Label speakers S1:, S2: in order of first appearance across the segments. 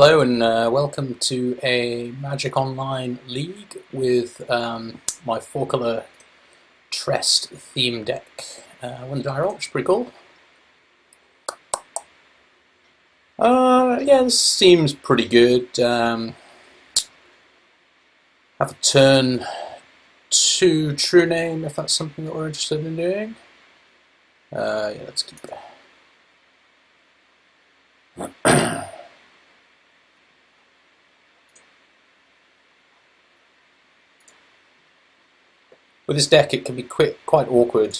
S1: Hello and welcome to a Magic Online League with my four-colour Trest theme deck. One die roll, which is pretty cool. Yeah, this seems pretty good. Have a turn to True Name if that's something that we're interested in doing. Yeah, let's keep it. With this deck, it can be quite awkward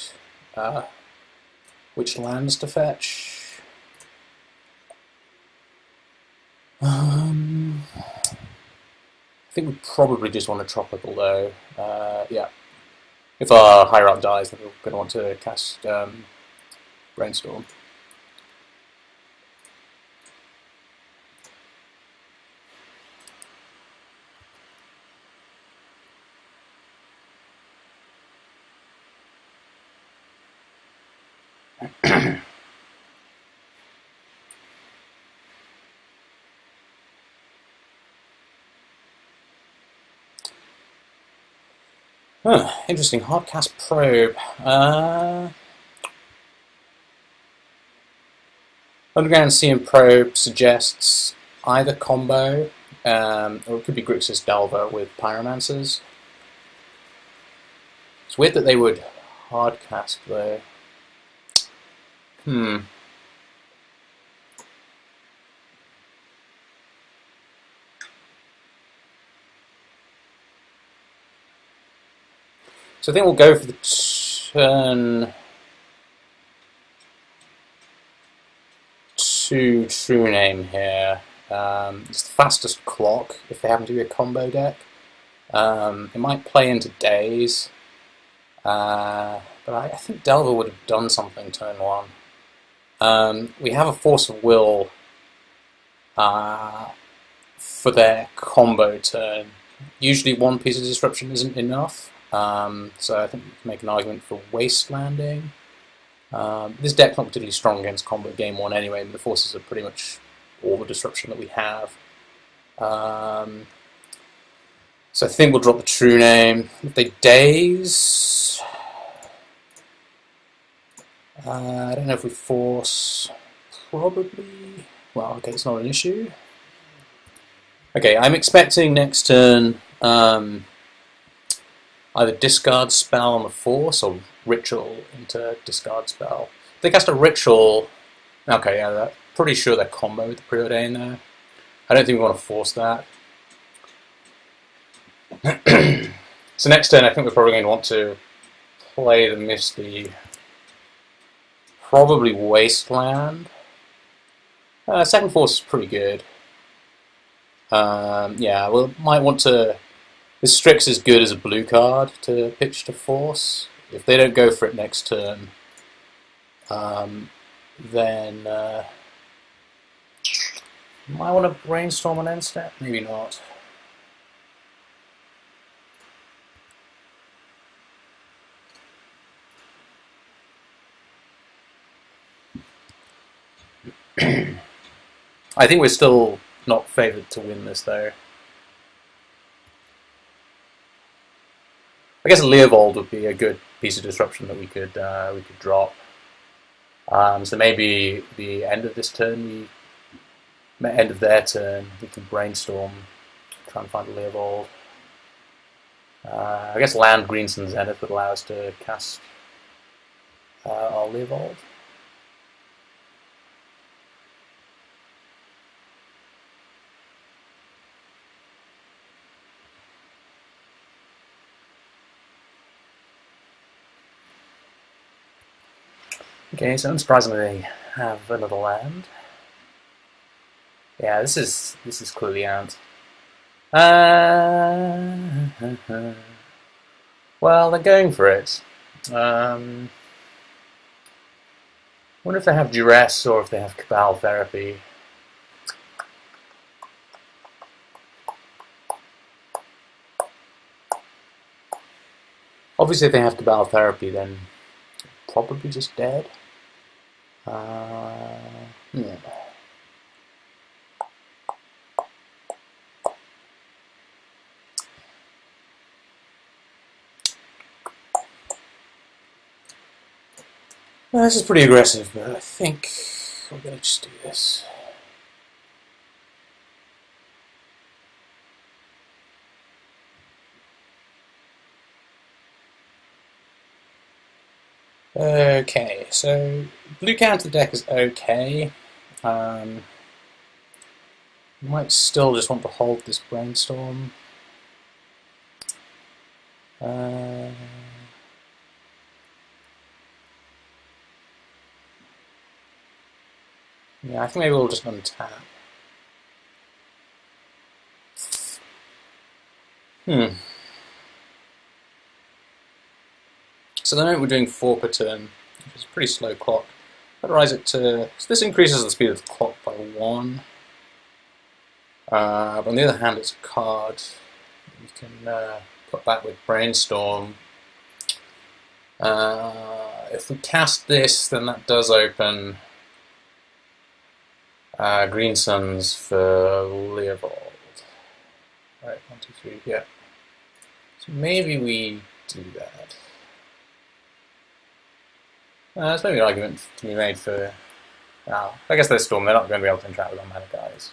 S1: which lands to fetch. I think we probably just want a tropical though. Yeah, if our higher up dies, then we're going to want to cast Brainstorm. Interesting. Hardcast Probe. Underground Sea and Probe suggests either combo, or it could be Grixis Delver with Pyromancers. It's weird that they would hardcast though. So I think we'll go for the turn to True Name here. It's the fastest clock if they happen to be a combo deck. It might play into Days, but I think Delver would have done something turn one. We have a Force of Will for their combo turn. Usually one piece of disruption isn't enough. So I think we can make an argument for Wastelanding. This deck's not particularly strong against combo game one anyway, but the forces are pretty much all the disruption that we have. So I think we'll drop the True Name. If they Daze, I don't know if we force. Probably. Well, okay, it's not an issue. Okay, I'm expecting next turn either discard spell on the force or ritual into discard spell. If they cast a ritual, okay, yeah, pretty sure they're combo with the preordain there. I don't think we want to force that. So next turn, I think we're probably going to want to play the Misty, probably Wasteland. Second force is pretty good. Yeah, we might want to. This Strix is good as a blue card to pitch to force. If they don't go for it next turn, then might want to Brainstorm on end step. Maybe not. I think we're still not favoured to win this though. I guess Leovold would be a good piece of disruption that we could drop. So maybe the end of this turn, end of their turn, we can Brainstorm, try and find a Leovold. I guess land Greenson Zenith would allow us to cast our Leovold. Okay, so unsurprisingly, they have another land. Yeah, this is clearly Ant. Well, they're going for it. Wonder if they have Duress or if they have Cabal Therapy. Obviously, if they have Cabal Therapy, then probably just dead. Yeah. Well, this is pretty aggressive, but I think we're going to just do this. Okay, so blue counter deck is okay. Might still just want to hold this brainstorm. Yeah, I think maybe we'll just untap. So the moment we're doing 4 per turn, which is a pretty slow clock. I'd rise it to... So this increases the speed of the clock by 1. But on the other hand, it's a card. You can put that with Brainstorm. If we cast this, then that does open Green Suns for Leovold. Right, 1, 2, 3, yeah. So maybe we do that. There's maybe an argument to be made for... I guess they're Storm, they're not going to be able to interact with our mana guys.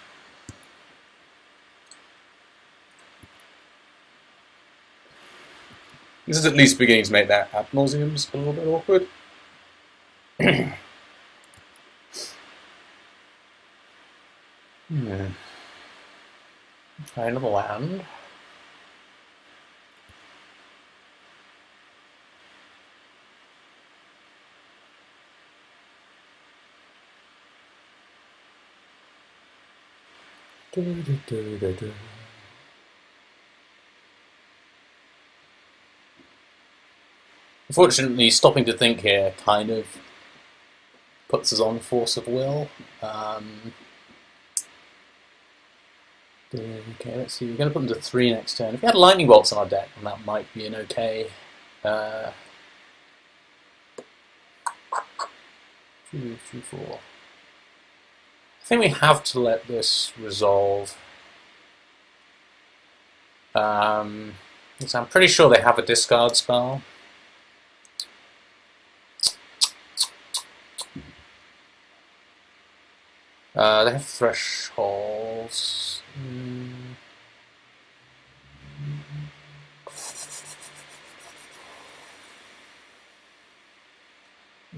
S1: This is at least beginning to make that ad nauseams a little bit awkward. Try another land. Unfortunately, stopping to think here kind of puts us on force of will. Okay, let's see. We're going to put them to 3 next turn. If we had lightning bolts on our deck, then that might be an okay. 2, 3, 4. I think we have to let this resolve. Because I'm pretty sure they have a discard spell. They have thresholds.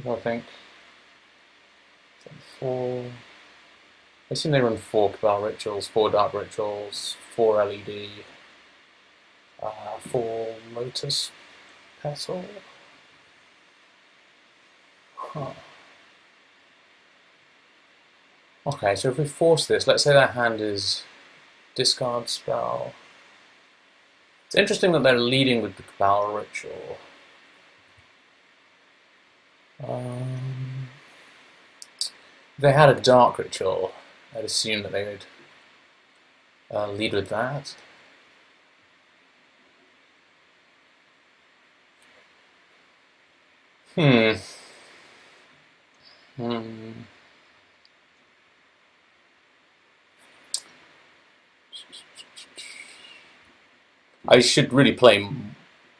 S1: I think 4. I assume they run 4 Cabal Rituals, 4 Dark Rituals, 4 LED, 4 Lotus Petal. Huh. Okay, so if we force this, let's say that hand is discard spell. It's interesting that they're leading with the Cabal Ritual. If they had a Dark Ritual, I'd assume that they would lead with that. I should really play.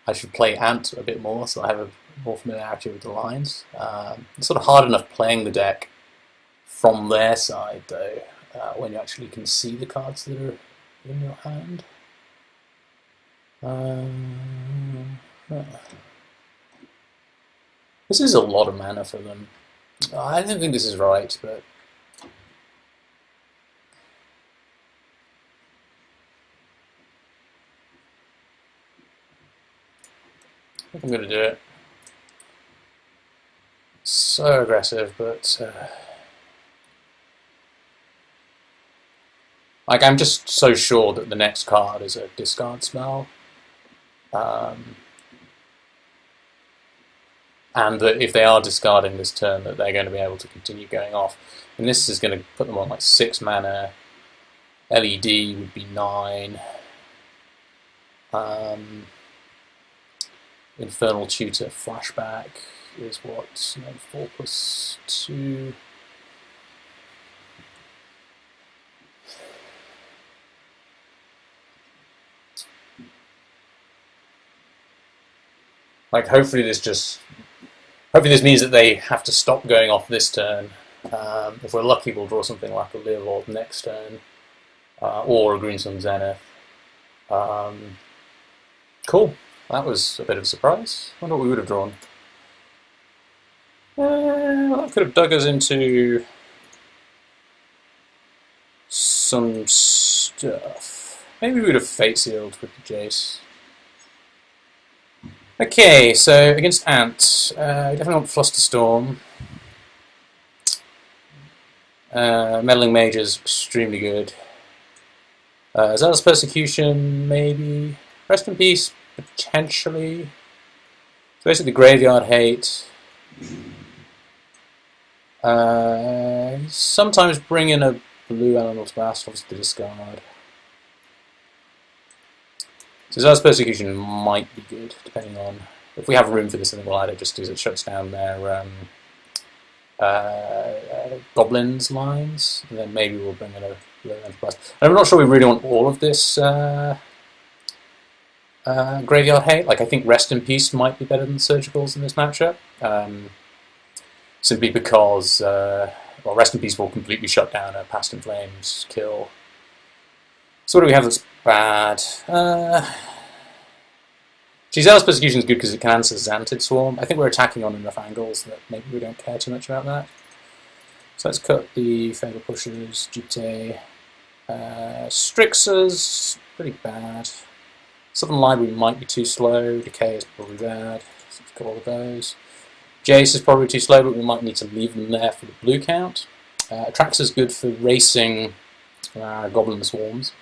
S1: I should play Ant a bit more, so I have a more familiarity with the lines. It's sort of hard enough playing the deck from their side, though, when you actually can see the cards that are in your hand. This is a lot of mana for them. I don't think this is right, but... I think I'm going to do it. So aggressive, but... like, I'm just so sure that the next card is a discard spell. And that if they are discarding this turn, that they're going to be able to continue going off. And this is going to put them on like 6 mana. LED would be 9. Infernal Tutor Flashback is what? 4 plus 2. Like, hopefully Hopefully this means that they have to stop going off this turn. If we're lucky, we'll draw something like a Leovold next turn, or a Green Sun Zenith. Cool. That was a bit of a surprise. I wonder what we would have drawn. Well, that could have dug us into some stuff. Maybe we would have fate sealed with the Jace. Okay, so against Ant, we definitely want Flusterstorm. Meddling Mage is extremely good. Zealous Persecution, maybe. Rest in Peace, potentially. So basically, Graveyard Hate. Sometimes bring in a blue Elemental Blast, obviously to discard. So Zealous Persecution might be good, depending on... If we have room for this, then we'll either just do it shuts down their Goblins lines, and then maybe we'll bring in a blue Elemental Blast. I'm not sure we really want all of this Graveyard Hate. Like, I think Rest in Peace might be better than Surgicals in this matchup. Simply because, well, Rest in Peace will completely shut down a Past in Flames kill. So what do we have that's bad? Zealous Persecution is good because it can answer Xantid Swarm. I think we're attacking on enough angles that maybe we don't care too much about that. So let's cut the Fatal Pushers, Jupiter. Strixers, pretty bad. Southern Library might be too slow. Decay is probably bad. So let's cut all of those. Jace is probably too slow, but we might need to leave them there for the blue count. Atraxa is good for racing Goblin Swarms.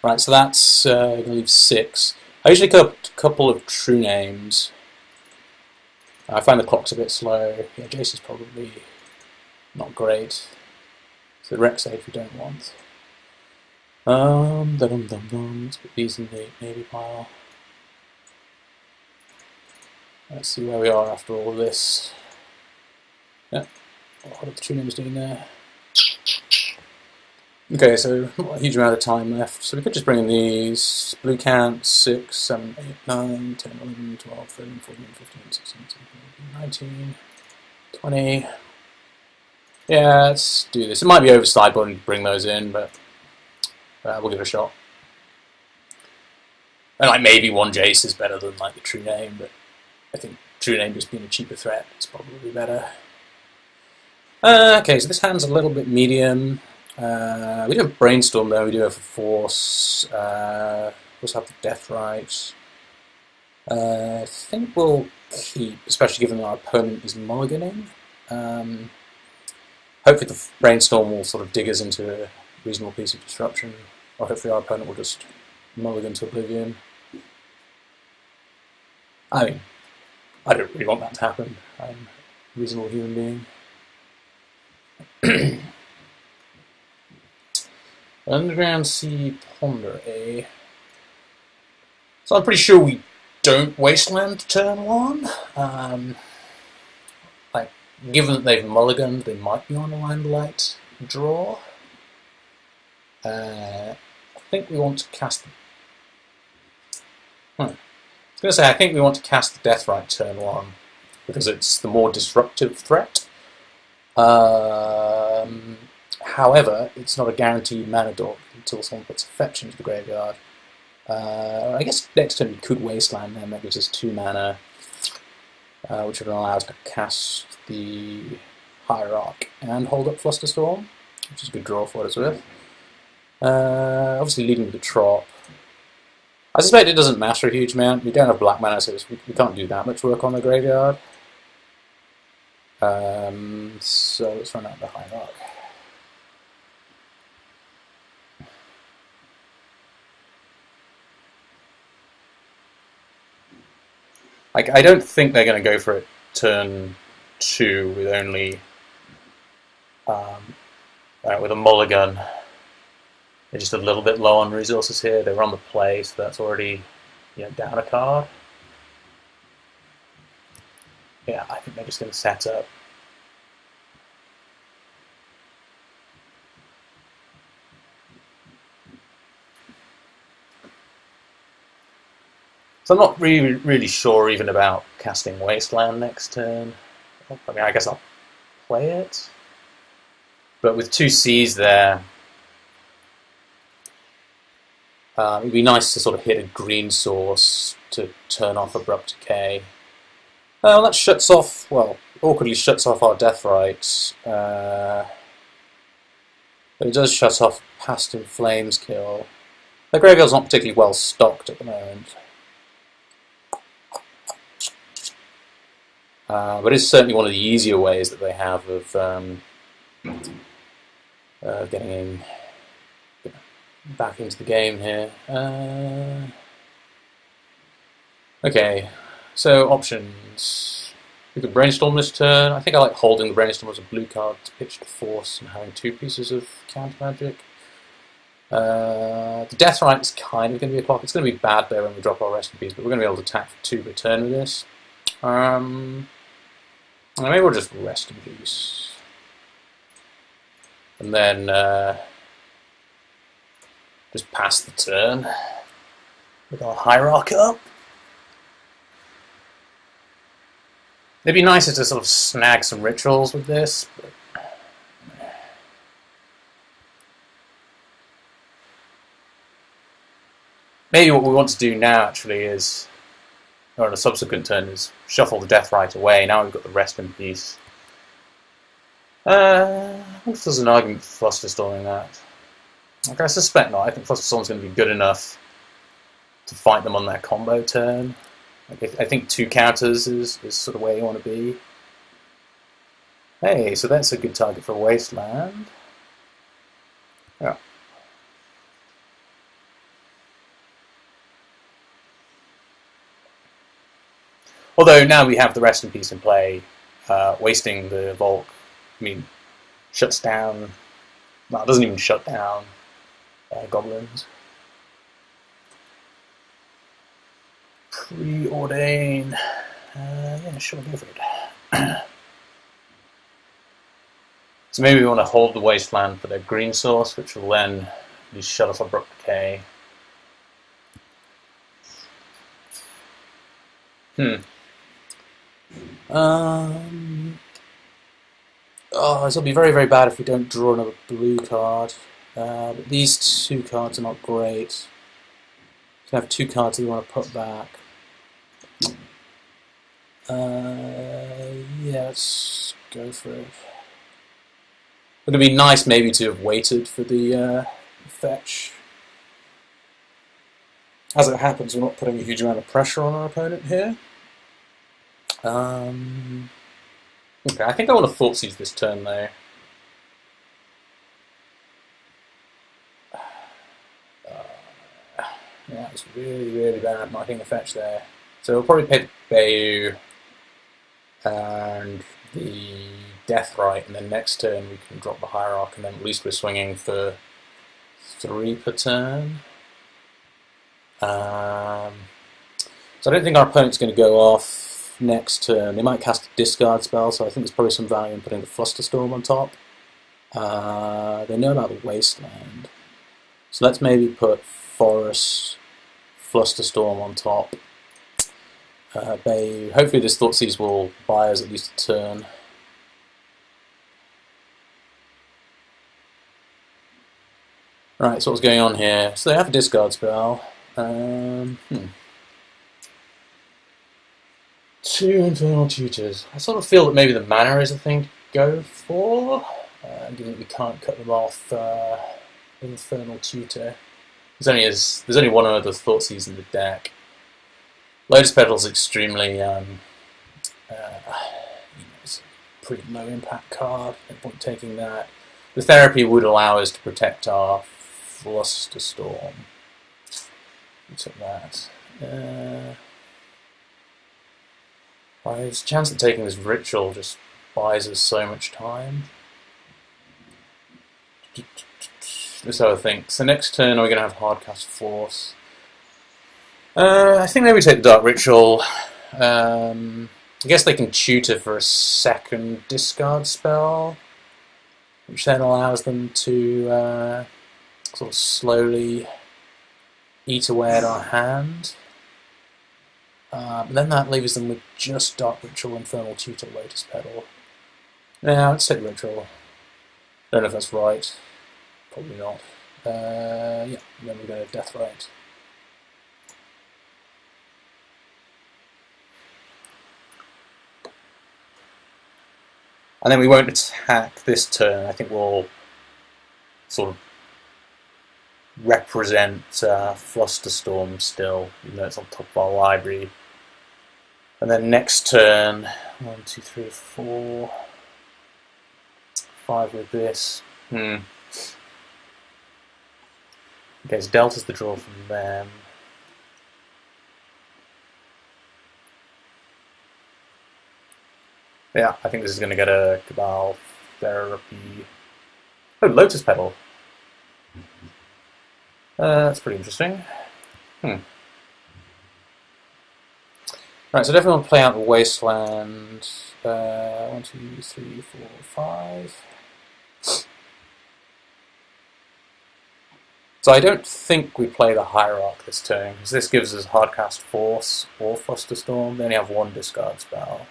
S1: Right, so that's going to leave 6. I usually cut a couple of true names. I find the clock's a bit slow. Yeah, Jace is probably not great. So the Rex Age we don't want. Let's put these in the maybe pile. Let's see where we are after all this. Yeah, what are the true names doing there? Okay, so not a huge amount of time left, so we could just bring in these blue count 6, 7, 8, 9, 10, 11, 12, 13, 14, 15, 16, 17, 18, 19, 20. Yeah, let's do this. It might be over sideboard and bring those in, but we'll give it a shot. And like maybe one Jace is better than like the true name, but I think true name just being a cheaper threat is probably better. Okay, so this hand's a little bit medium. We do have Brainstorm though, we do have a Force, we also have the Death Right. I think we'll keep, especially given that our opponent is mulliganing. Hopefully the Brainstorm will sort of dig us into a reasonable piece of disruption, or hopefully our opponent will just mulligan to Oblivion. I mean, I don't really want that to happen. I'm a reasonable human being. Underground Sea Ponder A. So I'm pretty sure we don't Wasteland turn 1. Like, given that they've mulliganed, they might be on a Landlight draw. I think we want to cast the... I was going to say, I think we want to cast the Deathrite turn 1, because it's the more disruptive threat. However, it's not a guaranteed mana dork until someone puts a fetch into the graveyard. I guess next turn we could Wasteland them, that gives us 2 mana, which would allow us to cast the Hierarch and hold up Flusterstorm, which is a good draw for what it's worth. Obviously leading with the Trop. I suspect it doesn't matter a huge amount. We don't have black mana, so we can't do that much work on the graveyard. So let's run out the Hierarch. Like, I don't think they're going to go for it turn 2 with only with a mulligan. They're just a little bit low on resources here. They were on the play, so that's already down a card. Yeah, I think they're just going to set up. So I'm not really sure even about casting Wasteland next turn. I mean, I guess I'll play it. But with 2 Cs there, it'd be nice to sort of hit a green source to turn off Abrupt Decay. Well, that shuts off, well, awkwardly shuts off our Death Rights. But it does shut off Past in Flames kill. The graveyard's not particularly well stocked at the moment. But it's certainly one of the easier ways that they have of getting back into the game here. Okay, so options. We could Brainstorm this turn. I think I like holding the Brainstorm as a blue card to pitch to force and having 2 pieces of counter magic. The Death Right is kind of going to be a clock. It's going to be bad though when we drop our Rest in Peace, but we're going to be able to attack for 2 per turn with this. Maybe we'll just Rest in Peace. And then just pass the turn with our Hierarch up. It'd be nicer to sort of snag some rituals with this, but maybe what we want to do now actually is, or on a subsequent turn, is shuffle the Death Right away. Now we've got the Rest in Peace. I wonder if there's an argument for Flusterstorming that. Okay, I suspect not. I think Flusterstorm's going to be good enough to fight them on their combo turn. Like, I think 2 counters is sort of where you want to be. Hey, so that's a good target for Wasteland. Yeah. Although now we have the Rest in Peace in play, wasting the Volk, I mean, shuts down, well, it doesn't even shut down Goblins. Preordain, yeah, sure, go for it. So maybe we want to hold the Wasteland for their green source, which will then be shut off Abrupt Decay. Oh, this will be very, very bad if we don't draw another blue card. But these 2 cards are not great. We have 2 cards that we want to put back. Yeah, let's go for it. It would be nice maybe to have waited for the fetch. As it happens, we're not putting a huge amount of pressure on our opponent here. Okay, I think I want to Thoughtseize this turn though. Yeah, it's really, really bad not hitting the fetch there. So we'll probably pay the POW and the Death Right, and then next turn we can drop the Hierarch, and then at least we're swinging for 3 per turn. So I don't think our opponent's going to go off next turn. They might cast a discard spell, so I think there's probably some value in putting the Flusterstorm on top. They know about the Wasteland. So let's maybe put Forest, Flusterstorm on top. Hopefully this Thoughtseize will buy us at least a turn. Right, so what's going on here? So they have a discard spell. 2 Infernal Tutors. I sort of feel that maybe the mana is a thing to go for, given that we can't cut them off Infernal Tutor. There's only one other Thoughtseize in the deck. Lotus Petal's extremely, it's a pretty low impact card. No point taking that. The Therapy would allow us to protect our Flusterstorm. We took that. There's a chance that taking this Ritual just buys us so much time. This other thing. So next turn we're going to have Hardcast Force. I think maybe take the Dark Ritual. I guess they can tutor for a second discard spell, which then allows them to sort of slowly eat away at our hand. Then that leaves them with just Dark Ritual, Infernal Tutor, Lotus Petal. Now, let's take Ritual. Don't know if that's right. Probably not. Yeah, then we go Death Rite. And then we won't attack this turn. I think we'll sort of represent Flusterstorm still, even though it's on top of our library. And then next turn, 1, 2, 3, 4, 5 with this. Okay, so Delta's the draw from them. Yeah, I think this is going to get a Cabal Therapy. Oh, Lotus Petal. That's pretty interesting. Right, so definitely want to play out the Wasteland. 1, 2, 3, 4, 5. So I don't think we play the Hierarch this turn, because this gives us Hardcast Force or Flusterstorm. They only have 1 discard spell.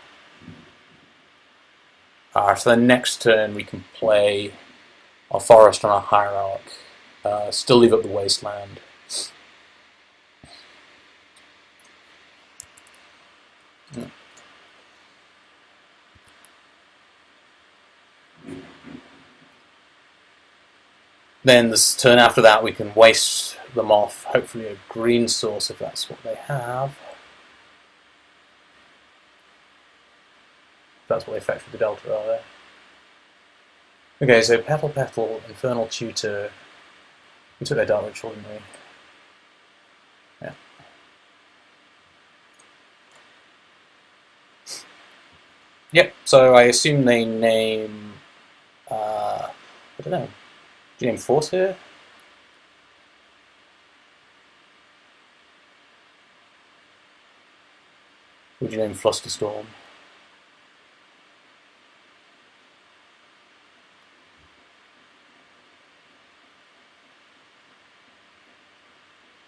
S1: So then next turn we can play our Forest on our Hierarch. Still leave up the Wasteland. Then this turn after that we can waste them off, hopefully a green source if that's what they have. That's what they fetch with the Delta, are they? Okay, so Petal, Infernal Tutor. We took their Dark Ritual, didn't we? Yeah. Yep, so I assume they name... I don't know. Do you name Force here? Would you name Flusterstorm?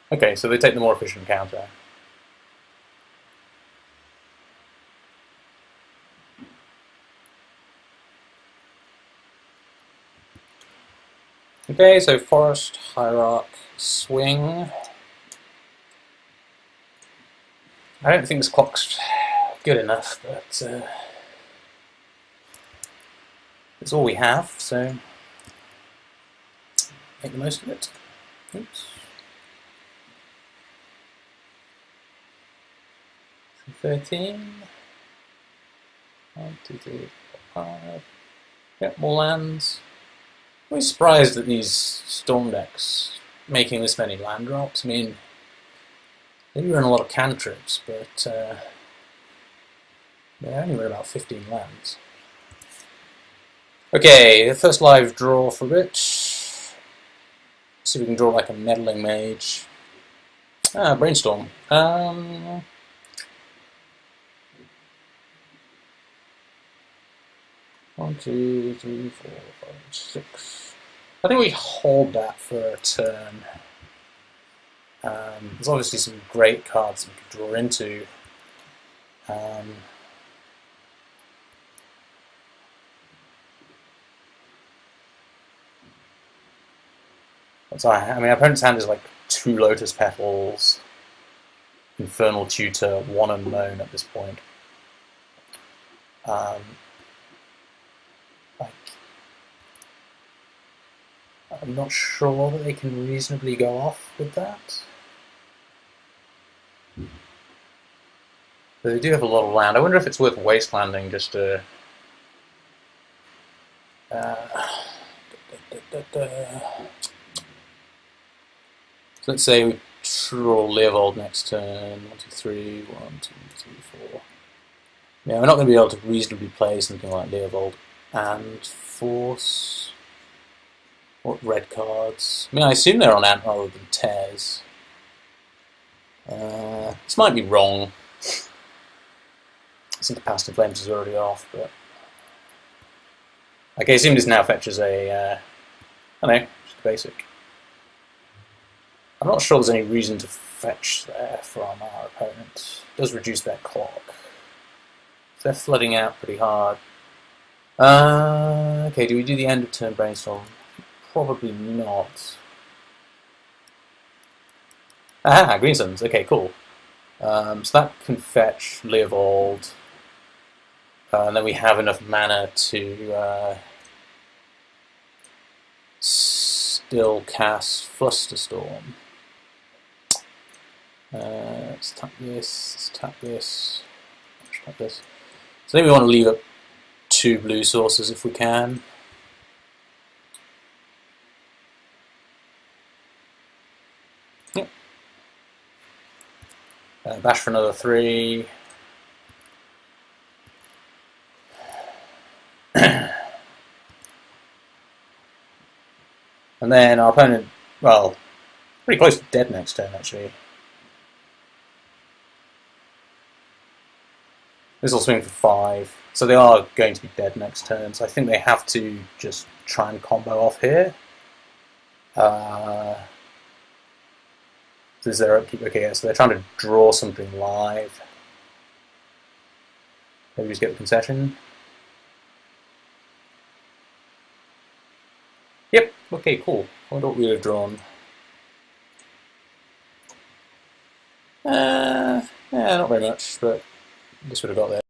S1: Okay, so they take the more efficient counter. Okay, so Forest, Hierarch, Swing. I don't think this clock's good enough, but it's all we have, so make the most of it. Oops. 13. 1, 2, 3, 4, 5. Yep, more lands. I'm really surprised at these Storm decks making this many land drops. I mean, they run a lot of cantrips, but they only run about 15 lands. Okay, the first live draw for a bit. See if we can draw like a Meddling Mage. Brainstorm. 1, 2, 3, 4, 5, 6. I think we hold that for a turn. There's obviously some great cards we could draw into. So I mean, opponent's hand is like 2 Lotus Petals, Infernal Tutor, 1 Unknown at this point. I'm not sure that they can reasonably go off with that. But they do have a lot of land. I wonder if it's worth wastelanding just to... So let's say we draw Leovold next turn. 1, 2, 3, 1, 2, 3, 4. Yeah, we're not going to be able to reasonably play something like Leovold and Force. What red cards? I mean, I assume they're on Ant rather than Tears. This might be wrong. I think the Past in Flames is already off, but... Okay, I assume this now fetches a... I don't know, just a basic. I'm not sure there's any reason to fetch there from our opponent. It does reduce their clock. They're flooding out pretty hard. Okay, do we do the end of turn brainstorm? Probably not. Aha, green suns. Okay, cool. So that can fetch Leovold. And then we have enough mana to still cast Flusterstorm. Let's tap this, let's tap this, let's tap this. So I think we want to leave up 2 blue sources if we can. Yep. Bash for another 3. And then our opponent, well, pretty close to dead next turn actually. This will swing for 5, so they are going to be dead next turn, so I think they have to just try and combo off here. This is their upkeep. Okay, yeah, so they're trying to draw something live. Maybe just get the concession. Yep, okay, cool. I wonder what we would have drawn. Yeah, not very much, but this would have got there.